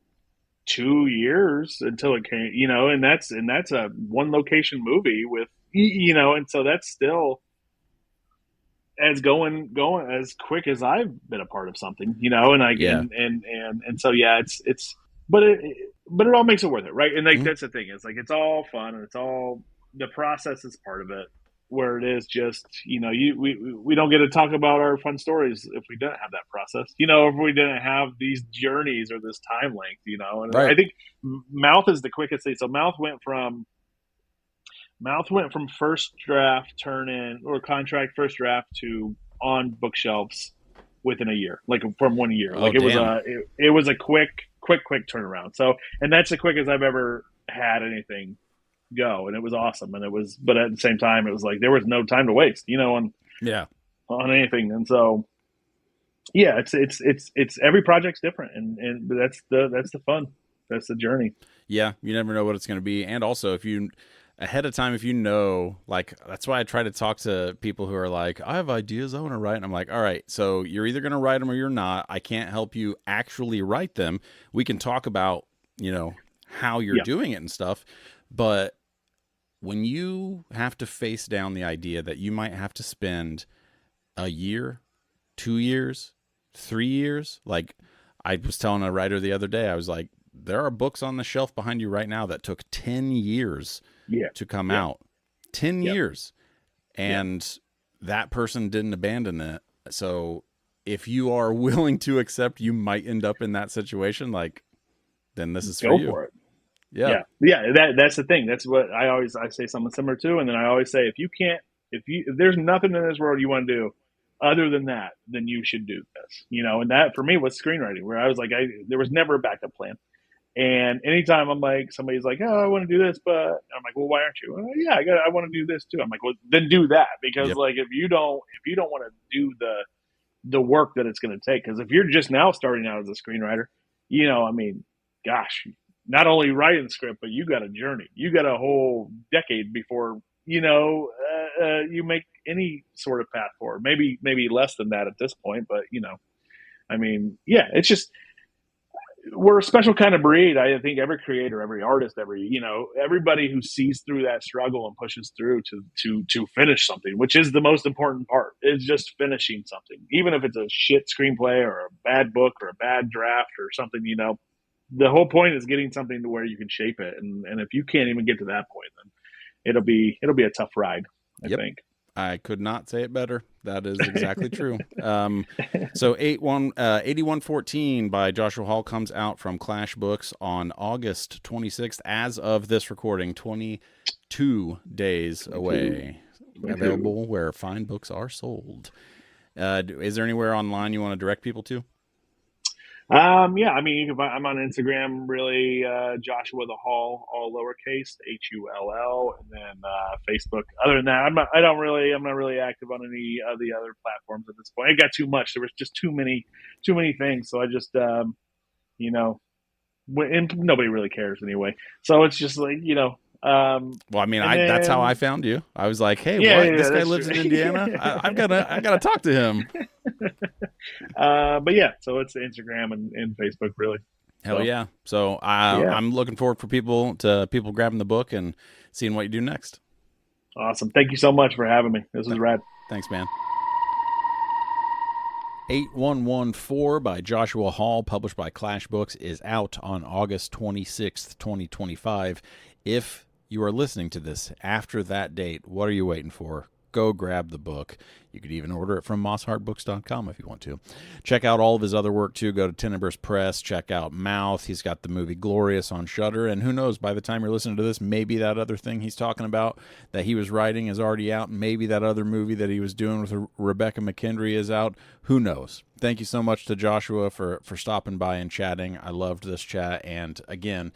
2 years until it came, and that's a one location movie with, and so that's still as going as quick as I've been a part of something, and I Yeah. and so yeah, it's but it all makes it worth it, right? And like Mhm. that's the thing, it's like it's all fun and it's all the process is part of it. Where it is just we don't get to talk about our fun stories if we didn't have that process, if we didn't have these journeys or this time length, and I Right. think Mouth is the quickest thing. So Mouth went from first draft turn in or contract first draft to on bookshelves within a year, like from 1 year. Oh, Like it was damn. a quick turnaround. So, and that's the quickest I've ever had anything go, and it was awesome. And it was, but at the same time, it was like there was no time to waste, Yeah. on anything. And so, yeah, it's every project's different, and that's the fun, that's the journey. Yeah. You never know what it's going to be. And also, if you ahead of time, if you know, like, that's why I try to talk to people who are like, I have ideas I want to write. And I'm like, all right, so you're either going to write them or you're not. I can't help you actually write them. We can talk about, how you're Yeah, doing it and stuff. But when you have to face down the idea that you might have to spend a year, 2 years, 3 years, like I was telling a writer the other day, I was like, there are books on the shelf behind you right now that took 10 years yeah, to come yeah, out. 10 yeah, years. yeah. And that person didn't abandon it. So if you are willing to accept you might end up in that situation, like, then this is for Go you. for it. Yeah. Yeah, yeah. That's the thing. That's what I say something similar to, and then I always say if there's nothing in this world you want to do other than that, then you should do this. And that for me was screenwriting, where I was like, there was never a backup plan. And anytime I'm like, somebody's like, oh, I want to do this, but I'm like, well, why aren't you? Yeah, I want to do this too. I'm like, well, then do that, because Yep. like if you don't want to do the work that it's going to take, because if you're just now starting out as a screenwriter, I mean, gosh, not only writing the script, but you got a journey, you got a whole decade before you make any sort of path forward. Maybe less than that at this point, but I mean, yeah, it's just we're a special kind of breed. I think every creator, every artist, everybody who sees through that struggle and pushes through to finish something, which is the most important part, is just finishing something, even if it's a shit screenplay or a bad book or a bad draft or something. The whole point is getting something to where you can shape it, and if you can't even get to that point, then it'll be a tough ride, I Yep. think. I could not say it better. That is exactly true. So 8114 by Joshua Hall comes out from Clash Books on August 26th. As of this recording, 22 days 22, away. 22. Available where fine books are sold. Is there anywhere online you want to direct people to? Yeah, I mean, you can find, I'm on Instagram, really, Joshua the Hall, all lowercase, Hull, and then Facebook. Other than that, I'm not really active on any of the other platforms at this point. It got too much. There was just too many things. So I just, you know, and nobody really cares anyway. So it's just like, Well, I mean, and that's how I then found you. I was like, "Hey, yeah, what? yeah, This guy that's lives true. in Indiana. I gotta talk to him." But yeah, so it's Instagram and Facebook, really. Hell So yeah! So yeah, I'm looking forward for people grabbing the book and seeing what you do next. awesome. Thank you so much for having me. This was Th- rad. Thanks, man. 8114 by Joshua Hall, published by Clash Books, is out on August 26th, 2025. If you are listening to this after that date, what are you waiting for? Go grab the book. You could even order it from mossheartbooks.com if you want to. Check out all of his other work, too. Go to Tenebris Press. Check out Mouth. He's got the movie Glorious on Shudder. And who knows, by the time you're listening to this, maybe that other thing he's talking about that he was writing is already out. Maybe that other movie that he was doing with Rebecca McKendry is out. Who knows? Thank you so much to Joshua for stopping by and chatting. I loved this chat. And again,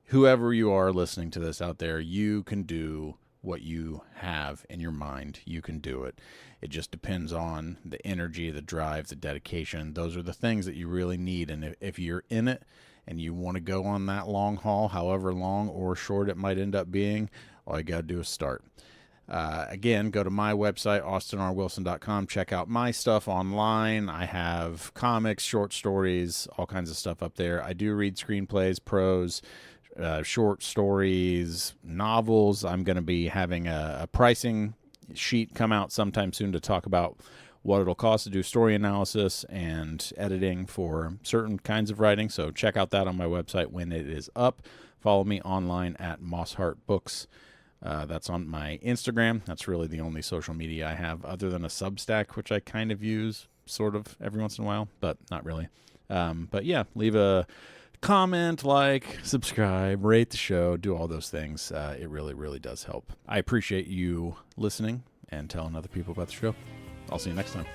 whoever you are listening to this out there, you can do what you have in your mind. You can do it. It just depends on the energy, the drive, the dedication. Those are the things that you really need. And if you're in it and you want to go on that long haul, however long or short it might end up being, all you got to do is start. Again, go to my website, austinrwilson.com. Check out my stuff online. I have comics, short stories, all kinds of stuff up there. I do read screenplays, prose, short stories, novels. I'm going to be having a pricing sheet come out sometime soon to talk about what it'll cost to do story analysis and editing for certain kinds of writing. So check out that on my website when it is up. Follow me online at Mosshart Books. That's on my Instagram. That's really the only social media I have other than a Substack, which I kind of use sort of every once in a while, but not really. But yeah, leave a comment, like, subscribe, rate the show, do all those things. It really, really does help. I appreciate you listening and telling other people about the show. I'll see you next time.